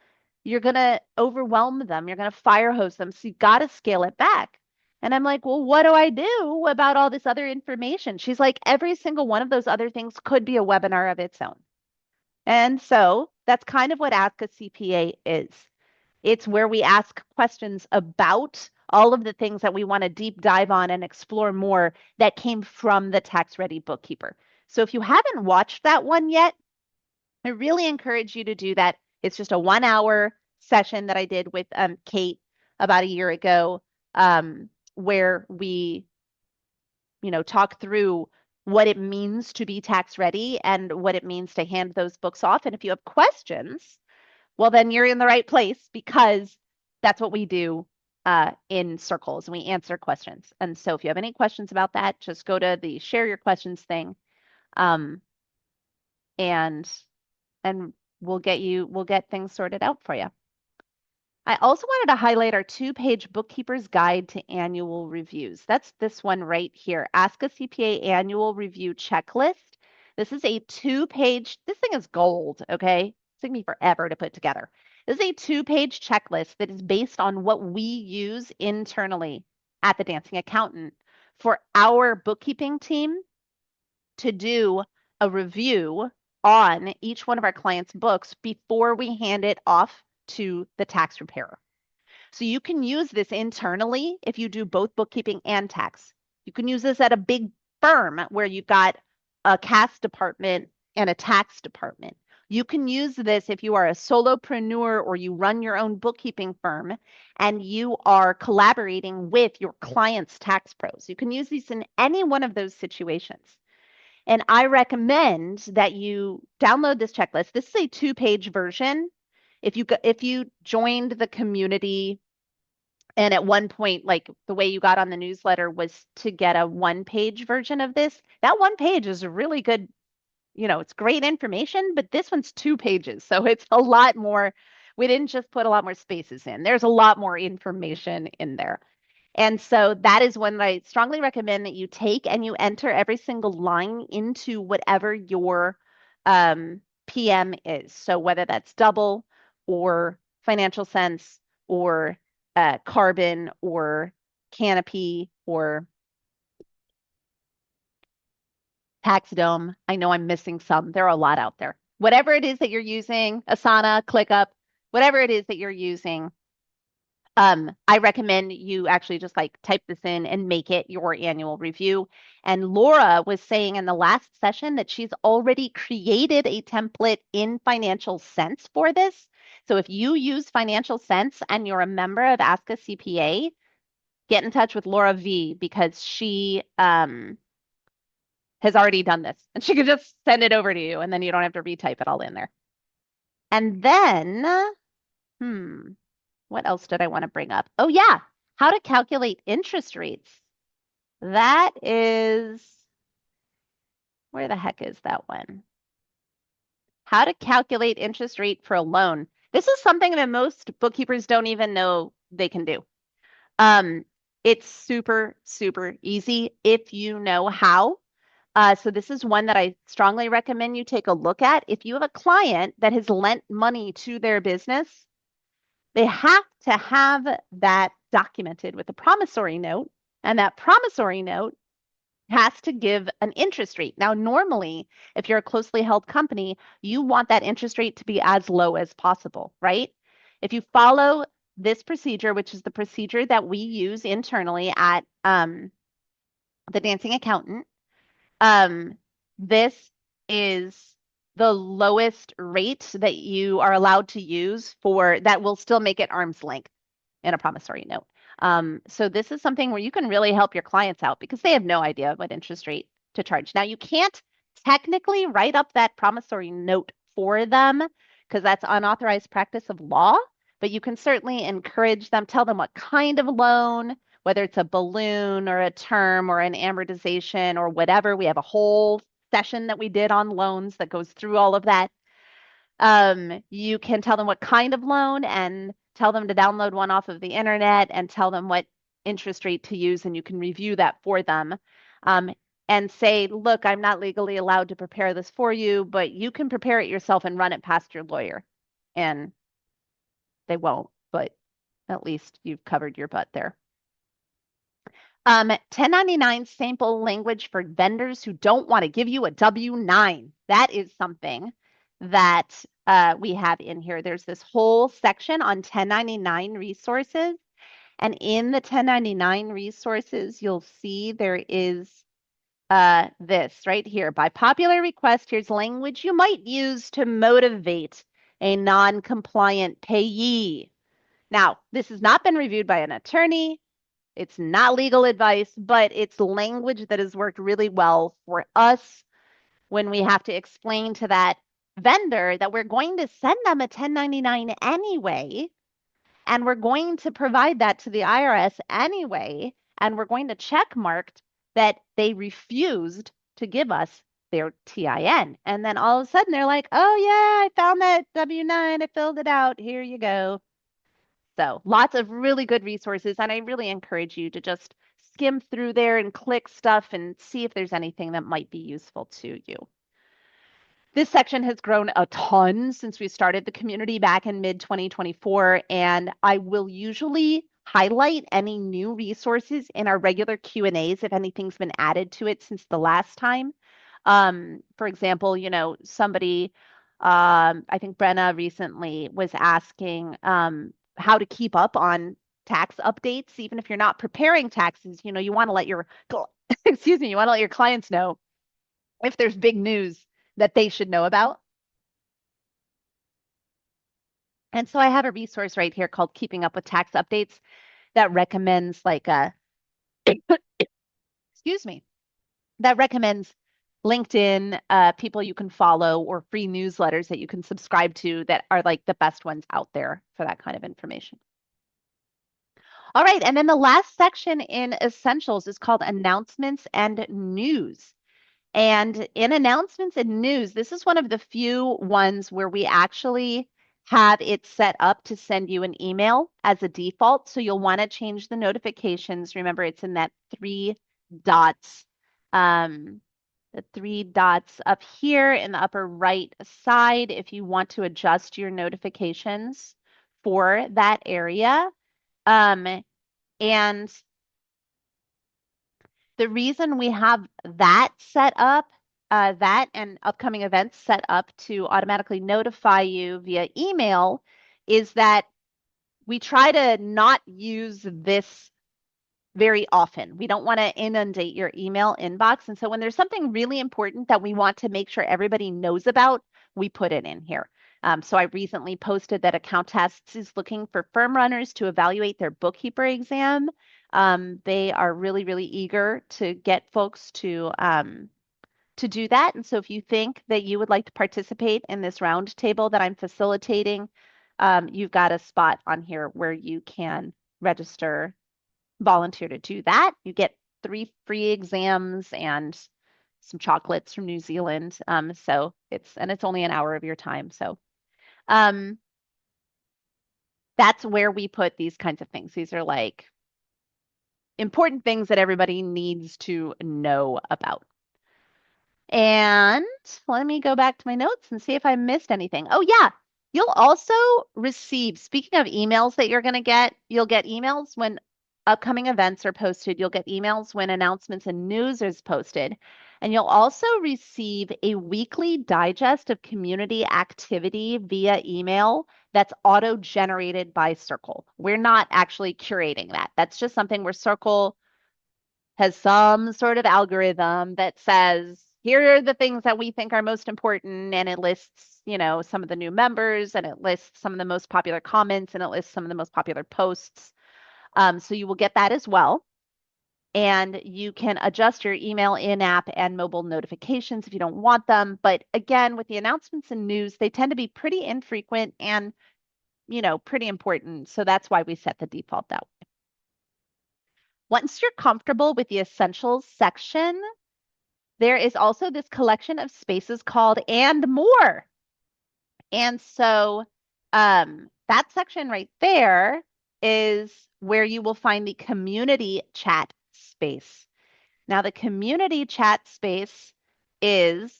You're going to overwhelm them. You're going to fire hose them. So you got to scale it back. And I'm like, well, what do I do about all this other information? She's like, every single one of those other things could be a webinar of its own. And so that's kind of what Ask a CPA is. It's where we ask questions about all of the things that we want to deep dive on and explore more that came from the Tax Ready Bookkeeper. So if you haven't watched that one yet, I really encourage you to do that. It's just a 1 hour session that I did with Kate about a year ago, where we, talk through what it means to be tax ready and what it means to hand those books off. And if you have questions, well, then you're in the right place, because that's what we do in circles. We answer questions. And so if you have any questions about that, just go to the share your questions thing. And we'll get things sorted out for you. I also wanted to highlight our two-page bookkeeper's guide to annual reviews. That's this one right here. Ask a CPA annual review checklist. This is a two-page, this thing is gold, okay? It took me forever to put together. This is a two-page checklist that is based on what we use internally at the Dancing Accountant for our bookkeeping team to do a review on each one of our clients' books before we hand it off to the tax preparer. So you can use this internally if you do both bookkeeping and tax. You can use this at a big firm where you've got a CAS department and a tax department. You can use this if you are a solopreneur or you run your own bookkeeping firm and you are collaborating with your client's tax pros. You can use these in any one of those situations. And I recommend that you download this checklist. This is a two-page version. If you joined the community and at one point, like the way you got on the newsletter was to get a one-page version of this, that one page is a really good, it's great information, but this one's 2 pages. So it's a lot more. We didn't just put a lot more spaces in. There's a lot more information in there. And so that is when I strongly recommend that you take and you enter every single line into whatever your PM is. So whether that's double or financial sense or carbon or canopy or tax dome. I know I'm missing some. There are a lot out there. Whatever it is that you're using, Asana, ClickUp, whatever it is that you're using, I recommend you actually just like type this in and make it your annual review. And Laura was saying in the last session that she's already created a template in Financial Sense for this. So if you use Financial Sense and you're a member of Ask a CPA, get in touch with Laura V because she has already done this and she can just send it over to you and then you don't have to retype it all in there. And then, what else did I want to bring up? Oh, yeah, how to calculate interest rates. That is, where the heck is that one? How to calculate interest rate for a loan. This is something that most bookkeepers don't even know they can do. It's super, super easy if you know how. So this is one that I strongly recommend you take a look at. If you have a client that has lent money to their business, they have to have that documented with a promissory note, and that promissory note has to give an interest rate. Now, normally, if you're a closely held company, you want that interest rate to be as low as possible, right? If you follow this procedure, which is the procedure that we use internally at the Dancing Accountant, this is the lowest rate that you are allowed to use for that will still make it arm's length in a promissory note. So this is something where you can really help your clients out because they have no idea what interest rate to charge. Now, you can't technically write up that promissory note for them because that's unauthorized practice of law, but you can certainly encourage them, tell them what kind of loan, whether it's a balloon or a term or an amortization or whatever. We have a whole session that we did on loans that goes through all of that. You can tell them what kind of loan and tell them to download one off of the internet and tell them what interest rate to use, and you can review that for them. And say, look, I'm not legally allowed to prepare this for you, but you can prepare it yourself and run it past your lawyer. And they won't, but at least you've covered your butt there. 1099 sample language for vendors who don't want to give you a W-9. That is something that we have in here. There's this whole section on 1099 resources. And in the 1099 resources, you'll see there is this right here. By popular request, here's language you might use to motivate a non-compliant payee. Now, this has not been reviewed by an attorney. It's not legal advice, but it's language that has worked really well for us when we have to explain to that vendor that we're going to send them a 1099 anyway, and we're going to provide that to the IRS anyway, and we're going to check marked that they refused to give us their TIN. And then all of a sudden they're like, oh yeah, I found that W-9, I filled it out, here you go. So lots of really good resources, and I really encourage you to just skim through there and click stuff and see if there's anything that might be useful to you. This section has grown a ton since we started the community back in mid 2024, and I will usually highlight any new resources in our regular Q&As if anything's been added to it since the last time. For example, somebody, I think Brenna recently was asking how to keep up on tax updates, even if you're not preparing taxes. You want to let your, excuse me, you want to let your clients know if there's big news that they should know about. And so I have a resource right here called Keeping Up with Tax Updates that recommends excuse me, that recommends LinkedIn, people you can follow, or free newsletters that you can subscribe to that are like the best ones out there for that kind of information. All right, and then the last section in Essentials is called Announcements and News. And in announcements and news, this is one of the few ones where we actually have it set up to send you an email as a default. So you'll want to change the notifications. Remember, it's in that three dots, the three dots up here in the upper right side if you want to adjust your notifications for that area. And the reason we have that set up, that and upcoming events set up to automatically notify you via email, is that we try to not use this very often. We don't want to inundate your email inbox. And so when there's something really important that we want to make sure everybody knows about, we put it in here. So I recently posted that Accountests is looking for firm runners to evaluate their bookkeeper exam. They are really, really eager to get folks to do that. And so if you think that you would like to participate in this roundtable that I'm facilitating, you've got a spot on here where you can register, volunteer to do that. You get 3 free exams and some chocolates from New Zealand. So it's only an hour of your time. So um, that's where we put these kinds of things. These are like important things that everybody needs to know about. And let me go back to my notes and see if I missed anything. Oh, yeah. You'll also receive, speaking of emails that you're going to get, you'll get emails when upcoming events are posted. You'll get emails when announcements and news is posted. And you'll also receive a weekly digest of community activity via email that's auto-generated by Circle. We're not actually curating that. That's just something where Circle has some sort of algorithm that says, here are the things that we think are most important, and it lists, some of the new members, and it lists some of the most popular comments, and it lists some of the most popular posts. So you will get that as well. And you can adjust your email in-app and mobile notifications if you don't want them. But again, with the announcements and news, they tend to be pretty infrequent and, pretty important. So that's why we set the default that way. Once you're comfortable with the essentials section, there is also this collection of spaces called "and more." And so that section right there is where you will find the community chat space. Now, the community chat space is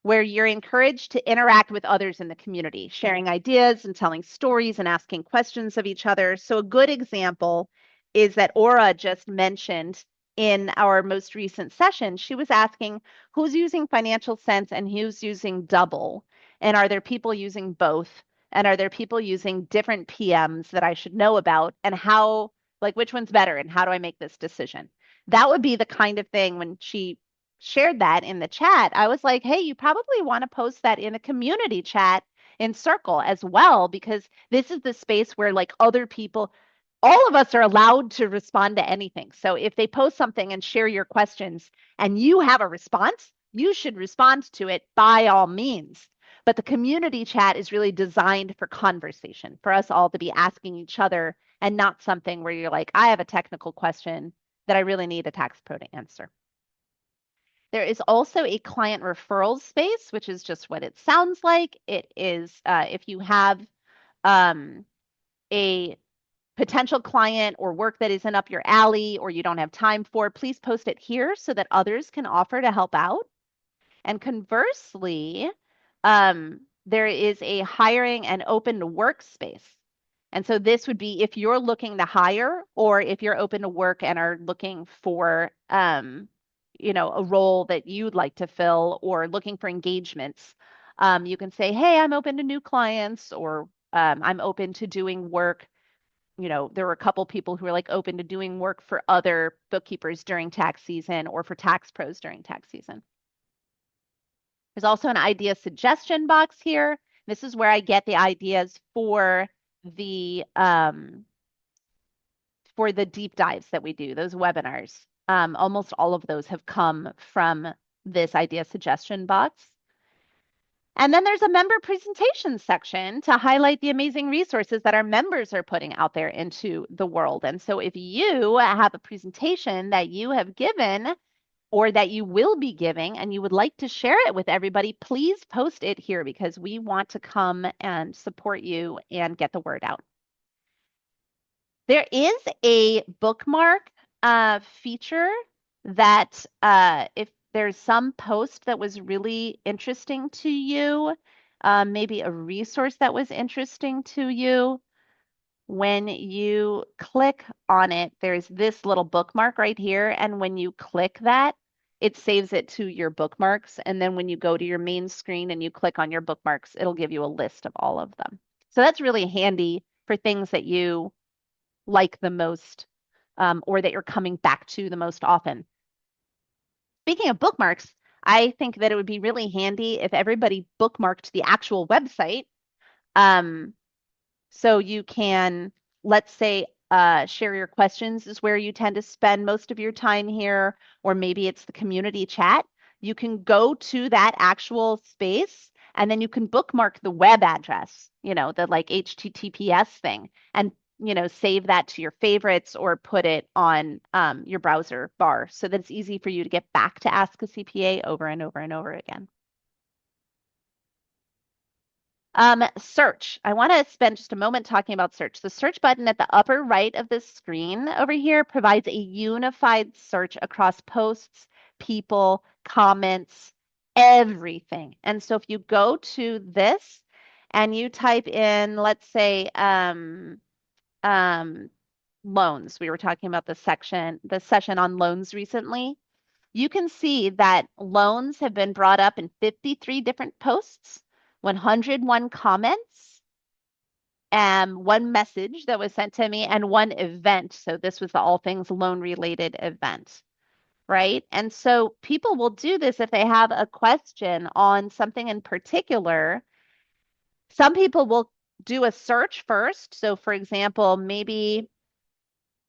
where you're encouraged to interact with others in the community, sharing ideas and telling stories and asking questions of each other. So a good example is that Aura just mentioned in our most recent session. She was asking who's using Financial Sense and who's using Double, and are there people using both? And are there people using different PMs that I should know about? And how, like, which one's better? And how do I make this decision? That would be the kind of thing when she shared that in the chat. I was like, hey, you probably want to post that in a community chat in Circle as well, because this is the space where like other people, all of us are allowed to respond to anything. So if they post something and share your questions and you have a response, you should respond to it by all means. But the community chat is really designed for conversation, for us all to be asking each other, and not something where you're like, I have a technical question that I really need a tax pro to answer. There is also a client referral space, which is just what it sounds like. It is if you have a potential client or work that isn't up your alley or you don't have time for, please post it here so that others can offer to help out. And conversely, there is a hiring and open to workspace. And so this would be if you're looking to hire or if you're open to work and are looking for, a role that you'd like to fill or looking for engagements. You can say, hey, I'm open to new clients or I'm open to doing work. There were a couple people who are like open to doing work for other bookkeepers during tax season or for tax pros during tax season. There's also an idea suggestion box here. This is where I get the ideas the for the deep dives that we do, those webinars. Almost all of those have come from this idea suggestion box. And then there's a member presentation section to highlight the amazing resources that our members are putting out there into the world. And so if you have a presentation that you have given or that you will be giving and you would like to share it with everybody, please post it here because we want to come and support you and get the word out. There is a bookmark feature that if there's some post that was really interesting to you, maybe a resource that was interesting to you, when you click on it, there's this little bookmark right here. And when you click that, it saves it to your bookmarks. And then when you go to your main screen and you click on your bookmarks, it'll give you a list of all of them. So that's really handy for things that you like the most or that you're coming back to the most often. Speaking of bookmarks, I think that it would be really handy if everybody bookmarked the actual website. So you can, let's say, share your questions is where you tend to spend most of your time here, or maybe it's the community chat. You can go to that actual space and then you can bookmark the web address, the like HTTPS thing, and save that to your favorites or put it on your browser bar so that it's easy for you to get back to Ask a CPA over and over and over again. Search. I want to spend just a moment talking about search. The search button at the upper right of the screen over here provides a unified search across posts, people, comments, everything. And so if you go to this and you type in, let's say, loans. We were talking about the session on loans recently. You can see that loans have been brought up in 53 different posts, 101 comments, one message that was sent to me, and one event. So this was the all things loan related event, right? And so people will do this if they have a question on something in particular. Some people will do a search first. So for example, maybe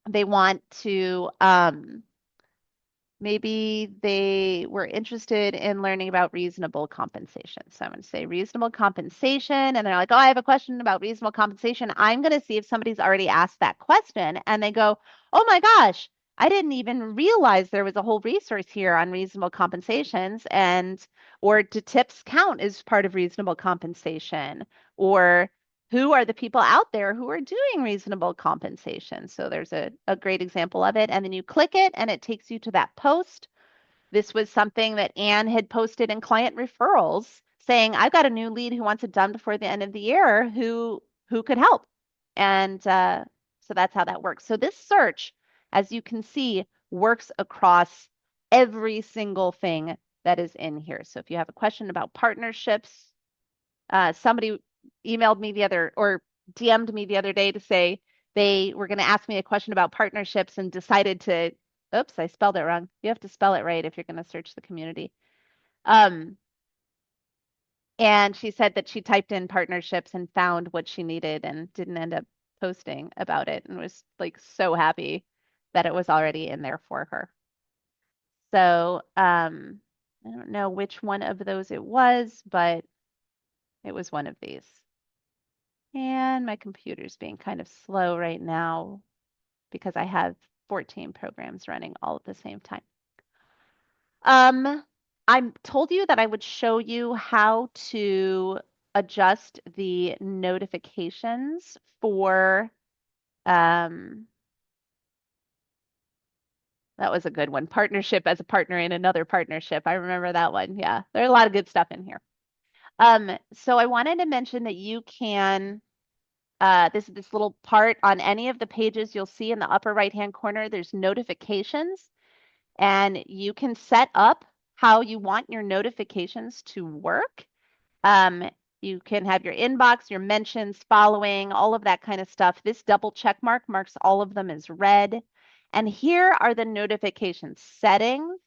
they want to maybe they were interested in learning about reasonable compensation. So I'm going to say reasonable compensation, and they're like, oh, I have a question about reasonable compensation. I'm going to see if somebody's already asked that question, and they go, oh my gosh, I didn't even realize there was a whole resource here on reasonable compensations, or do tips count as part of reasonable compensation? Or who are the people out there who are doing reasonable compensation? So there's a great example of it. And then you click it and it takes you to that post. This was something that Anne had posted in client referrals saying, I've got a new lead who wants it done before the end of the year who could help. And so that's how that works. So this search, as you can see, works across every single thing that is in here. So if you have a question about partnerships, somebody emailed me or DM'd me the other day to say they were going to ask me a question about partnerships and decided to, oops, I spelled it wrong. You have to spell it right if you're going to search the community. And she said that she typed in partnerships and found what she needed and didn't end up posting about it and was like so happy that it was already in there for her. So I don't know which one of those it was, but it was one of these. And my computer's being kind of slow right now because I have 14 programs running all at the same time. I told you that I would show you how to adjust the notifications for Um, that was a good one. Partnership as a partner in another partnership. I remember that one. Yeah, there's a lot of good stuff in here. So I wanted to mention that you can, this little part on any of the pages you'll see in the upper right-hand corner, there's notifications, and you can set up how you want your notifications to work. You can have your inbox, your mentions, following, all of that kind of stuff. This double check mark marks all of them as red. And here are the notification settings.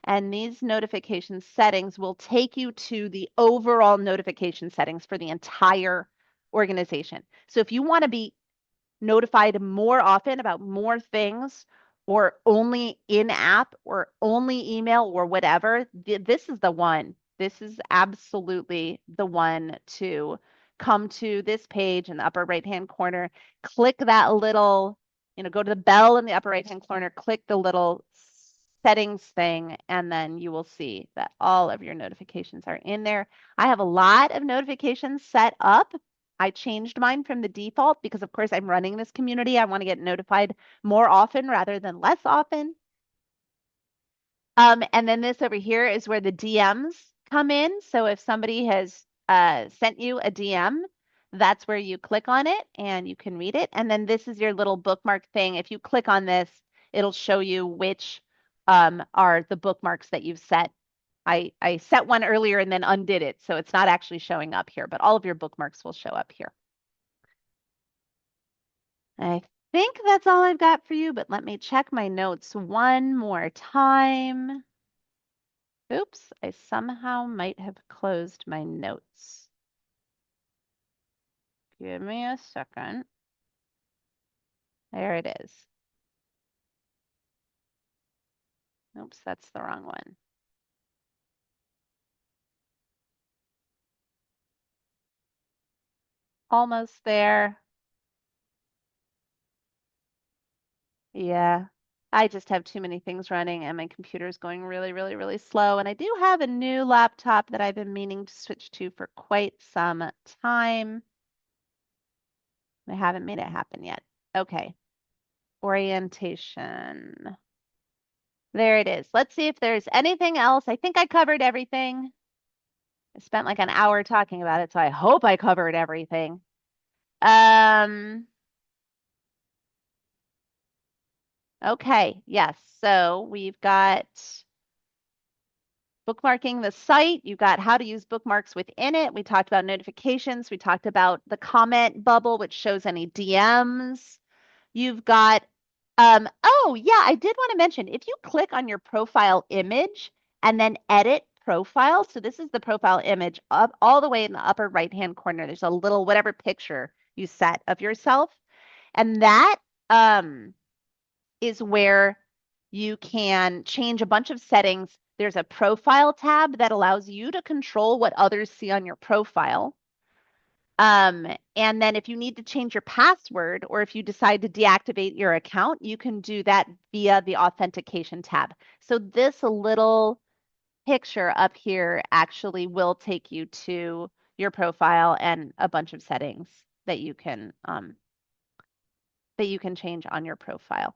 And these notification settings will take you to the overall notification settings for the entire organization. So if you want to be notified more often about more things, or only in app, or only email, or whatever, this is the one. This is absolutely the one to come to this page in the upper right hand corner. Click that little, go to the bell in the upper right hand corner, click the little settings thing, and then you will see that all of your notifications are in there. I have a lot of notifications set up. I changed mine from the default because, of course, I'm running this community. I want to get notified more often rather than less often. And then this over here is where the DMs come in. So if somebody has sent you a DM, that's where you click on it and you can read it. And then this is your little bookmark thing. If you click on this, it'll show you which are the bookmarks that you've set. I set one earlier and then undid it, so it's not actually showing up here, but all of your bookmarks will show up here. I think that's all I've got for you, but let me check my notes one more time. Oops, I somehow might have closed my notes. Give me a second. There it is. Oops, that's the wrong one. Almost there. Yeah, I just have too many things running and my computer's going really, really, really slow. And I do have a new laptop that I've been meaning to switch to for quite some time. I haven't made it happen yet. Okay, orientation. There it is. Let's see if there's anything else. I think I covered everything. I spent like an hour talking about it, so I hope I covered everything. Um, okay, yes. So we've got bookmarking the site. You've got how to use bookmarks within it. We talked about notifications. We talked about the comment bubble, which shows any DMs. You've got, oh yeah, I did want to mention, if you click on your profile image and then edit profile, so this is the profile image up all the way in the upper right-hand corner. There's a little whatever picture you set of yourself. And that is where you can change a bunch of settings. There's a profile tab that allows you to control what others see on your profile. And then if you need to change your password or if you decide to deactivate your account, you can do that via the authentication tab. So this little picture up here actually will take you to your profile and a bunch of settings that you can change on your profile.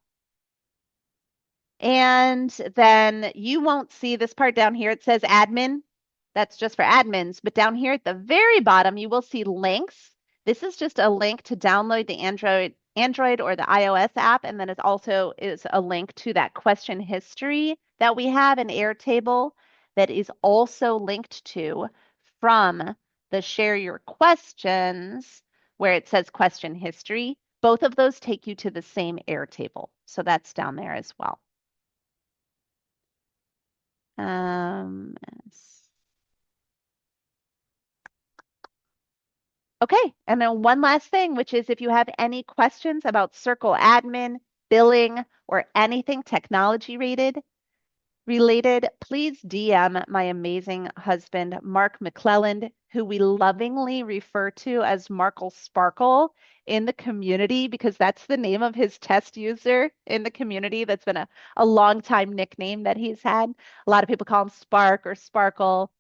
And then you won't see this part down here. It says admin. That's just for admins. But down here at the very bottom, you will see links. This is just a link to download the Android or the iOS app. And then it also is a link to that question history that we have in Airtable that is also linked to from the Share Your Questions where it says question history. Both of those take you to the same Airtable. So that's down there as well. Um, okay, and then one last thing, which is if you have any questions about Circle admin, billing, or anything technology related, please DM my amazing husband, Mark McClelland, who we lovingly refer to as Markle Sparkle in the community because that's the name of his test user in the community. That's been a long time nickname that he's had. A lot of people call him Spark or Sparkle.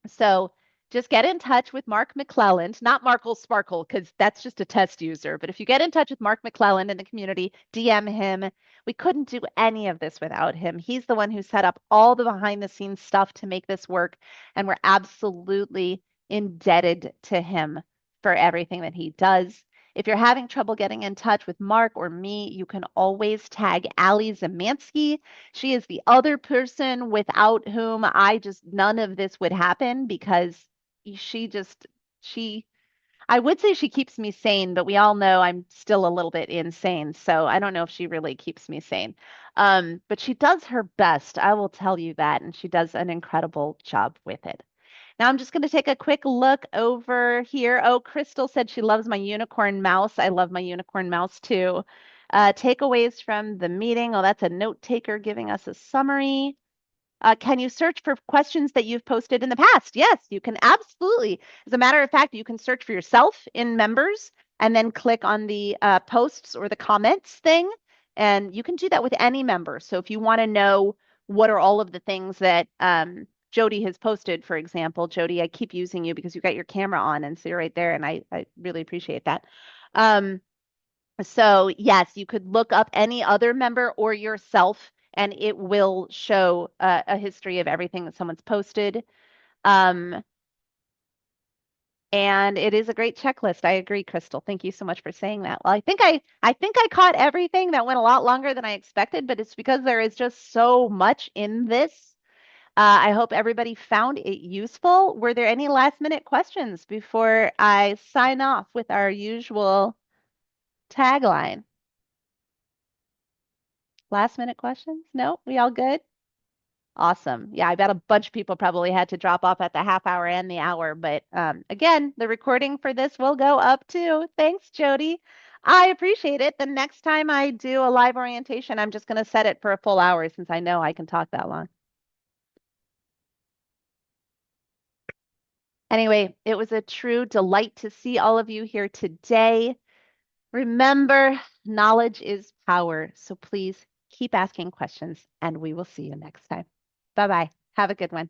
So Just get in touch with Mark McClelland, not Markle Sparkle, because that's just a test user. But if you get in touch with Mark McClelland in the community, DM him. We couldn't do any of this without him. He's the one who set up all the behind the scenes stuff to make this work. And we're absolutely indebted to him for everything that he does. If you're having trouble getting in touch with Mark or me, you can always tag Ali Zamansky. She is the other person without whom none of this would happen because she just she I would say she keeps me sane, but we all know I'm still a little bit insane, so I don't know if she really keeps me sane. But she does her best, I will tell you that, and she does an incredible job with it. Now I'm just going to take a quick look over here. Oh, Crystal said she loves my unicorn mouse. I love my unicorn mouse too. Takeaways from the meeting. Oh, that's a note taker giving us a summary. Can you search for questions that you've posted in the past? Yes, you can absolutely. As a matter of fact, you can search for yourself in members and then click on the posts or the comments thing. And you can do that with any member. So if you want to know what are all of the things that Jody has posted, for example, Jody, I keep using you because you got your camera on and so you're right there. And I really appreciate that. Um, so yes, you could look up any other member or yourself, and it will show a history of everything that someone's posted. Um, and it is a great checklist. I agree, Crystal. Thank you so much for saying that. Well, I think I caught everything that went a lot longer than I expected, but it's because there is just so much in this. I hope everybody found it useful. Were there any last minute questions before I sign off with our usual tagline? Last minute questions? No, we all good? Awesome. Yeah, I bet a bunch of people probably had to drop off at the half hour and the hour, but again, the recording for this will go up too. Thanks, Jody. I appreciate it. The next time I do a live orientation, I'm just going to set it for a full hour since I know I can talk that long. Anyway, it was a true delight to see all of you here today. Remember, knowledge is power. So please keep asking questions, and we will see you next time. Bye bye. Have a good one.